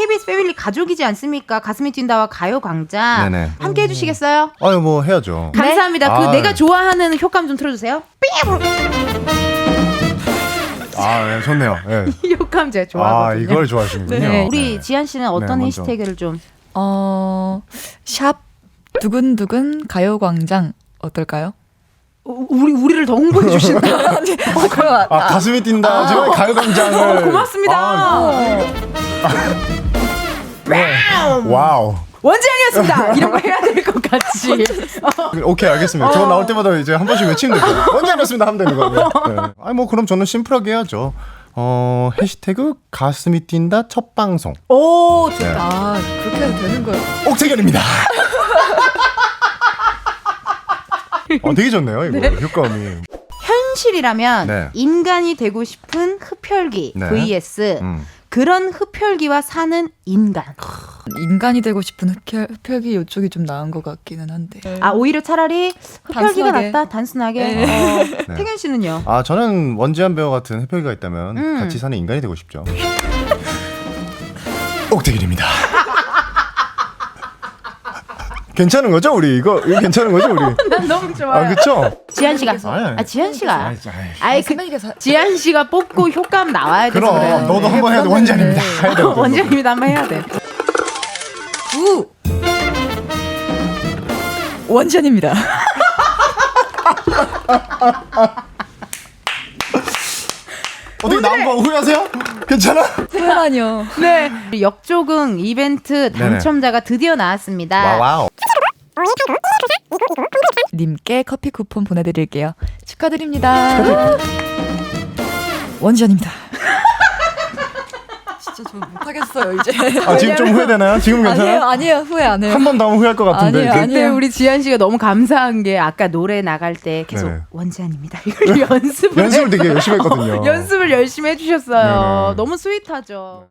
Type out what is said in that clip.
KBS 패밀리 가족이지 않습니까? 가슴이 뛴다와 가요광장 네네. 함께 해주시겠어요? 아유 뭐 해야죠. 감사합니다. 그 내가 좋아하는 효과음 좀 틀어주세요. 네, 좋네요. 네. 이 효과음 제가 좋아하거든요. 이걸 좋아하시는군요. 네. 우리 지한 씨는 어떤 네, 해시태그를 좀? 샵 두근두근 가요광장 어떨까요? 우리를 더 홍보해 주신다. 가슴이 뛴다. 지금 가요광장을. 고맙습니다. 와우. 원재영이었습니다. 이런 거 해야 될 것 같지. 오케이 알겠습니다. 저거 나올 때마다 이제 한 번씩 외치면 되죠. 원재영이었습니다 하면 되는 거예요. 네. 뭐 그럼 저는 심플하게 해야죠. 해시태그 가슴이 뛴다 첫 방송. 오 좋다. 그렇게 해도 되는 거예요. 옥태견입니다. 되게 좋네요 이거. 효과음이. 현실이라면 네. 인간이 되고 싶은 흡혈귀 네. vs 그런 흡혈귀와 사는 인간. 인간이 되고 싶은 흡혈귀 이쪽이 좀 나은 것 같기는 한데. 오히려 차라리 흡혈귀가 단순하게. 낫다. 단순하게. 네. 태균 씨는요? 저는 원지한 배우 같은 흡혈귀가 있다면 같이 사는 인간이 되고 싶죠. 옥태균입니다. 괜찮은 거죠 우리 이거 괜찮은 거죠 우리? 난 너무 좋아요. 그렇죠? 지한 씨가. 아니. 지한 씨가. 아이, 지한 씨가 뽑고 효과음 나와야 돼. 그럼 너도 한번 해야 돼. 원지한입니다. 해야 돼. 원재입니다. 한번 해야 돼. 원전입니다. 어떻게 나온 거 후회하세요? 괜찮아? 후회만요. 네. 역조긍 이벤트 당첨자가 드디어 나왔습니다. 와우. 님께 커피 쿠폰 보내드릴게요. 축하드립니다. 원전입니다. 진짜 저 못하겠어요 이제. 지금 좀 후회되나요? 지금 괜찮아요? 아니에요 후회 안 해요. 한 번 더 하면 후회할 것 같은데. 아니에요, 이제? 근데 우리 지한 씨가 너무 감사한 게 아까 노래 나갈 때 계속 네네. 원재입니다. 이걸 연습을 연습을 되게 열심히 했거든요. 연습을 열심히 해주셨어요. 네네. 너무 스윗하죠.